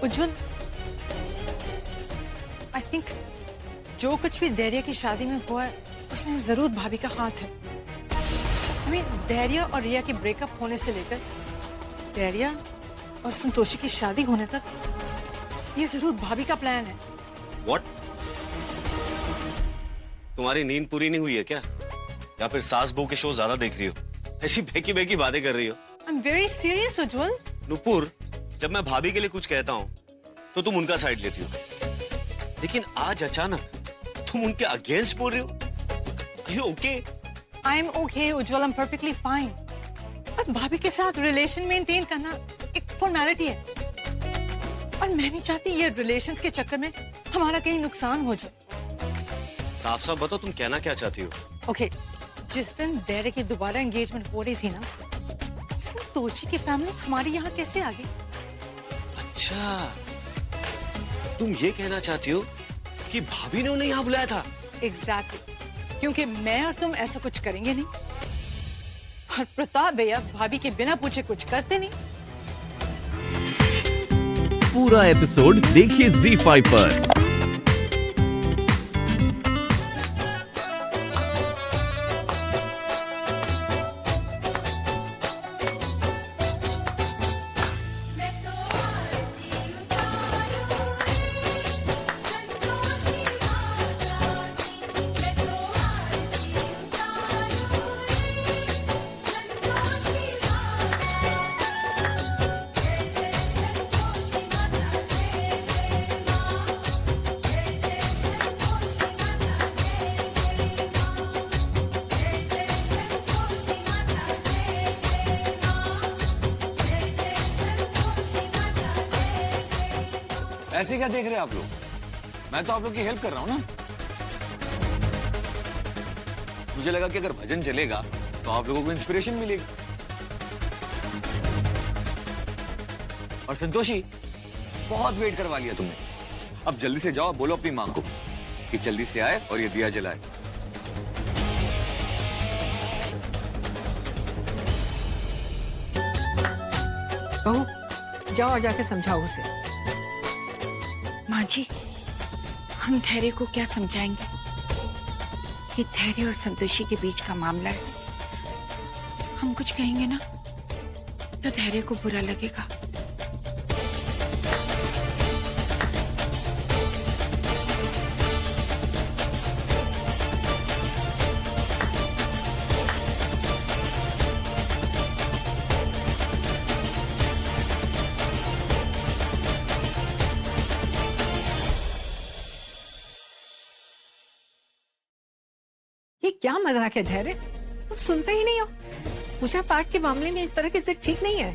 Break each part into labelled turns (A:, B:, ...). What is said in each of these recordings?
A: Ujjwal, I think जो कुछ भी धैर्य की शादी में हुआ है उसमें जरूर भाभी का हाथ है। I mean, धैर्य और रिया के ब्रेकअप होने से लेकर धैर्य और संतोषी की शादी होने तक ये जरूर भाभी का प्लान है।
B: What? तुम्हारी नींद पूरी नहीं हुई है क्या? या फिर सास बहू के शो ज्यादा देख रही हो? ऐसी बेकी बेकी बातें कर रही हो।
A: I'm very serious, उज्जवल।
B: नुपुर, जब मैं भाभी के लिए कुछ कहता हूँ तो तुम उनका साइड लेती हो, लेकिन आज अचानक तुम उनके अगेंस्ट बोल रहे हो। Are you okay?
A: I'm okay, Ujjwal, I'm perfectly fine। पर भाभी के साथ रिलेशन मेंटेन करना एक फॉर्मेलिटी है और मैं नहीं चाहती ये रिलेशंस के चक्कर में हमारा कहीं नुकसान हो जाए।
B: साफ साफ बताओ तुम कहना क्या चाहती हो?
A: ओके, जिस दिन धैर्य की दोबारा एंगेजमेंट हो रही थी ना, संतोषी की फैमिली हमारे यहाँ कैसे आ गई?
B: अच्छा, तुम ये कहना चाहती हो कि भाभी ने उन्हें यहाँ बुलाया था?
A: एग्जैक्टली, क्योंकि मैं और तुम ऐसा कुछ करेंगे नहीं और प्रताप भैया भाभी के बिना पूछे कुछ करते नहीं।
C: पूरा एपिसोड देखिए ZEE5 पर।
D: ऐसे क्या देख रहे हैं आप लोग? मैं तो आप लोग की हेल्प कर रहा हूं ना। मुझे लगा कि अगर भजन चलेगा तो आप लोगों को इंस्पिरेशन मिलेगी। और संतोषी, बहुत वेट करवा लिया तुमने। अब जल्दी से जाओ, बोलो अपनी मां को कि जल्दी से आए और ये दिया जलाए।
E: बहू, जाओ और जाके समझाओ उसे।
F: माँ जी, हम धैर्य को क्या समझाएंगे कि धैर्य और संतोषी के बीच का मामला है। हम कुछ कहेंगे ना तो धैर्य को बुरा लगेगा।
E: ये क्या मजाक है धैर्य? तुम सुनते ही नहीं हो। पूजा पाठ के मामले में इस तरह की जिद ठीक नहीं है।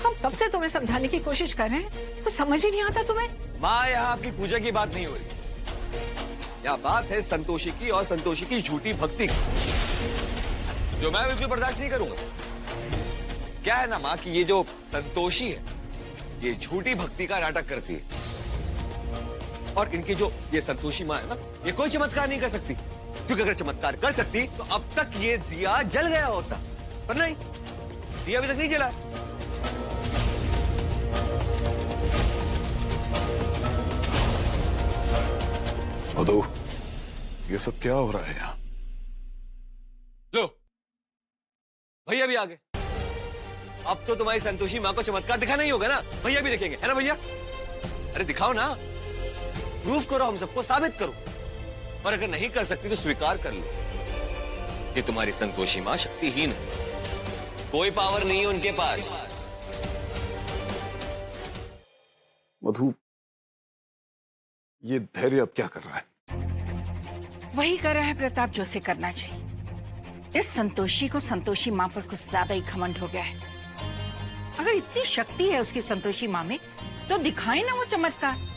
E: हम कब से तुम्हें समझाने की कोशिश कर रहे हैं, कुछ समझ ही नहीं आता तुम्हें।
D: माँ, यहाँ आपकी पूजा की बात नहीं हो रही। यहाँ बात है संतोषी की और संतोषी की झूठी भक्ति की, जो मैं बिल्कुल बर्दाश्त नहीं करूंगा। क्या है ना माँ कि ये जो संतोषी है ये झूठी भक्ति का नाटक करती है, और इनकी जो ये संतोषी माँ है ना, ये कोई चमत्कार नहीं कर सकती, क्योंकि अगर चमत्कार कर सकती तो अब तक ये दिया जल गया होता, पर नहीं, दिया अभी तक नहीं जला।
G: मधु, ये सब क्या हो रहा है यहाँ?
D: लो, भैया भी आ गए। अब तो तुम्हारी संतोषी माँ को चमत्कार दिखाना ही होगा ना। भैया भी देखेंगे, है ना भैया? अरे दिखाओ ना, प्रूफ करो, हम सबको साबित करो। और अगर नहीं कर सकती तो स्वीकार कर लो कि तुम्हारी संतोषी माँ शक्तिहीन है, कोई पावर नहीं है उनके पास।
G: मधु, ये धैर्य अब क्या कर रहा है?
F: वही कर रहा है प्रताप जो से करना चाहिए। इस संतोषी को संतोषी माँ पर कुछ ज्यादा ही घमंड हो गया है। अगर इतनी शक्ति है उसकी संतोषी माँ में तो दिखाए ना वो चमत्कार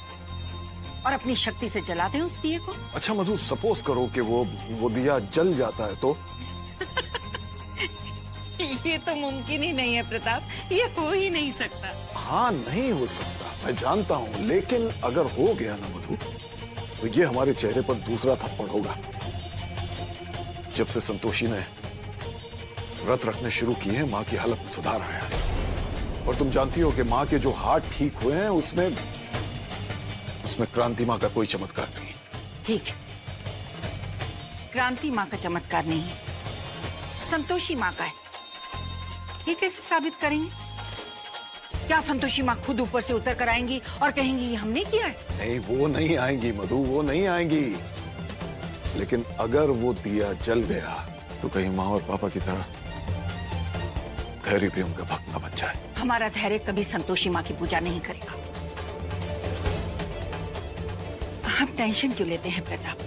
F: और अपनी शक्ति से जला दे उस दिए को।
G: अच्छा मधु, सपोज करो कि वो दिया जल जाता है तो?
F: ये तो मुमकिन ही नहीं है प्रताप, ये हो ही नहीं सकता।
G: हाँ, नहीं हो सकता, मैं जानता हूँ, लेकिन अगर हो गया ना मधु, तो ये हमारे चेहरे पर दूसरा थप्पड़ होगा। जब से संतोषी ने व्रत रखने शुरू किए हैं, माँ की हालत में सुधार आया है। और तुम जानती हो कि माँ के जो हाथ ठीक हुए हैं उसमें क्रांति माँ का कोई चमत्कार नहीं।
F: ठीक है, क्रांति माँ का चमत्कार नहीं है, संतोषी माँ का है। ये कैसे साबित करेंगे? क्या संतोषी माँ खुद ऊपर से उतर कर आएंगी और कहेंगी ये हमने किया है?
G: नहीं, वो नहीं आएंगी मधु, वो नहीं आएंगी। लेकिन अगर वो दिया जल गया तो कहीं माँ और पापा की तरह धैर्य भी उनका भक्त न बन जाए।
F: हमारा धैर्य कभी संतोषी माँ की पूजा नहीं करेगा। आप टेंशन क्यों लेते हैं प्रताप?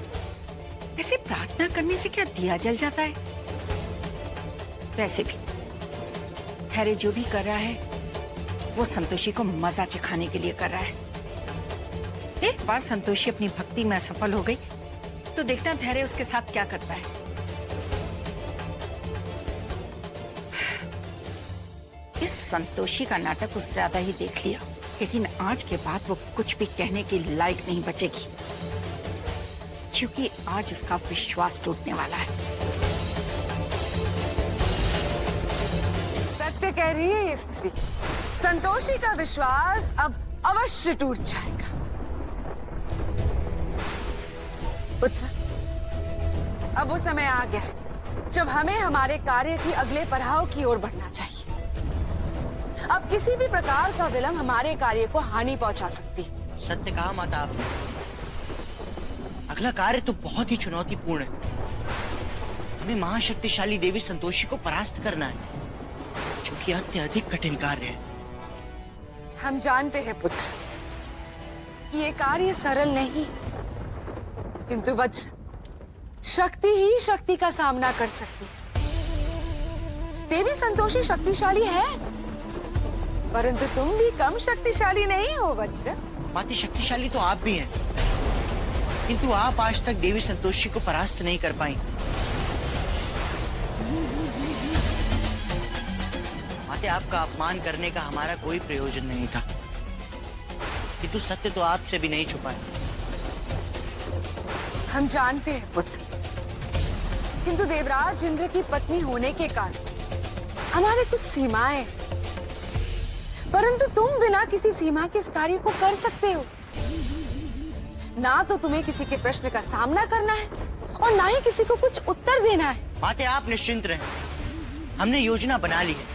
F: ऐसे प्रार्थना करने से क्या दिया जल जाता है? वैसे भी धैर्य जो भी कर रहा है वो संतोषी को मजा चखाने के लिए कर रहा है। एक बार संतोषी अपनी भक्ति में असफल हो गई तो देखना धैर्य उसके साथ क्या करता है। इस संतोषी का नाटक कुछ ज्यादा ही देख लिया, लेकिन आज के बाद वो कुछ भी कहने के लायक नहीं बचेगी, क्योंकि आज उसका विश्वास टूटने वाला है।
H: सत्य कह रही है ये स्त्री, संतोषी का विश्वास अब अवश्य टूट जाएगा। पुत्र, अब वो समय आ गया है जब हमें हमारे कार्य की अगले पड़ाव की ओर बढ़ना चाहिए। अब किसी भी प्रकार का विलंब हमारे कार्य को हानि पहुंचा सकती है।
I: सत्य कहा माता आपने। अगला कार्य तो बहुत ही चुनौतीपूर्ण है। हमें महाशक्तिशाली देवी संतोषी को परास्त करना है, जो कि अत्यधिक कठिन कार्य है।
H: हम जानते हैं पुत्र कि ये कार्य सरल नहीं, किंतु वज्र शक्ति ही शक्ति का सामना कर सकती है। देवी संतोषी शक्तिशाली है, परंतु तुम भी कम शक्तिशाली नहीं हो वज्र।
I: माते, शक्तिशाली तो आप भी हैं, किंतु आप आज तक देवी संतोषी को परास्त नहीं कर पाई। माते, आपका अपमान करने का हमारा कोई प्रयोजन नहीं था, किंतु सत्य तो आपसे भी नहीं छुपा है।
H: हम जानते हैं पुत्र, किंतु देवराज इंद्र की पत्नी होने के कारण हमारे कुछ सीमाएं हैं। परंतु तुम बिना किसी सीमा के इस कार्य को कर सकते हो। ना तो तुम्हें किसी के प्रश्न का सामना करना है और ना ही किसी को कुछ उत्तर देना है।
I: माते, आप निश्चिंत रहें, हमने योजना बना ली है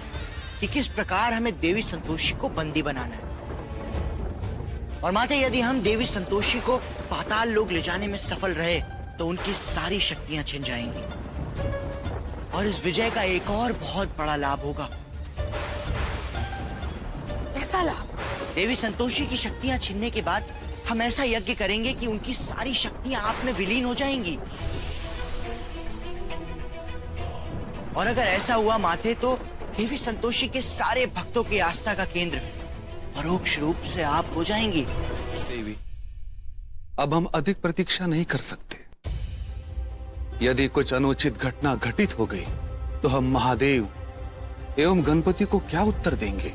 I: कि किस प्रकार हमें देवी संतोषी को बंदी बनाना है। और माते, यदि हम देवी संतोषी को पाताल लोक ले जाने में सफल रहे तो उनकी सारी शक्तियां छिन जाएंगी और इस विजय का एक और बहुत बड़ा लाभ होगा।
H: कैसा लाभ?
I: देवी संतोषी की शक्तियां छीनने के बाद हम ऐसा यज्ञ करेंगे कि उनकी सारी शक्तियां आप में विलीन हो जाएंगी। और अगर ऐसा हुआ माते, तो देवी संतोषी के सारे भक्तों की आस्था का केंद्र परोक्ष रूप से आप हो जाएंगी।
J: देवी, अब हम अधिक प्रतीक्षा नहीं कर सकते। यदि कुछ अनुचित घटना घटित हो गई तो हम महादेव एवं गणपति को क्या उत्तर देंगे?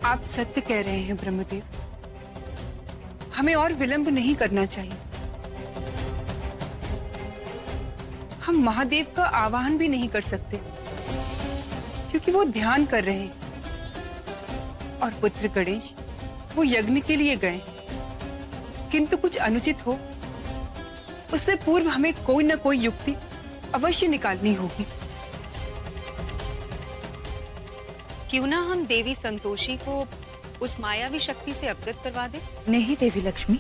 K: आप सत्य कह रहे हैं ब्रह्मदेव, हमें और विलंब नहीं करना चाहिए। हम महादेव का आवाहन भी नहीं कर सकते क्योंकि वो ध्यान कर रहे हैं और पुत्र गणेश वो यज्ञ के लिए गए। किंतु कुछ अनुचित हो उससे पूर्व हमें कोई न कोई युक्ति अवश्य निकालनी होगी।
L: क्यों ना हम देवी संतोषी को उस मायावी शक्ति से अवगत करवा दें?
F: नहीं देवी लक्ष्मी,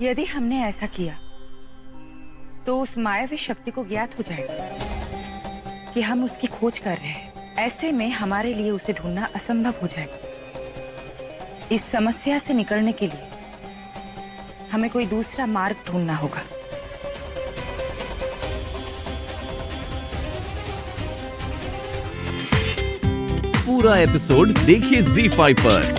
F: यदि हमने ऐसा किया तो उस मायावी शक्ति को ज्ञात हो जाएगा कि हम उसकी खोज कर रहे हैं। ऐसे में हमारे लिए उसे ढूंढना असंभव हो जाएगा। इस समस्या से निकलने के लिए हमें कोई दूसरा मार्ग ढूंढना होगा।
C: पूरा एपिसोड देखिए ZEE5 पर।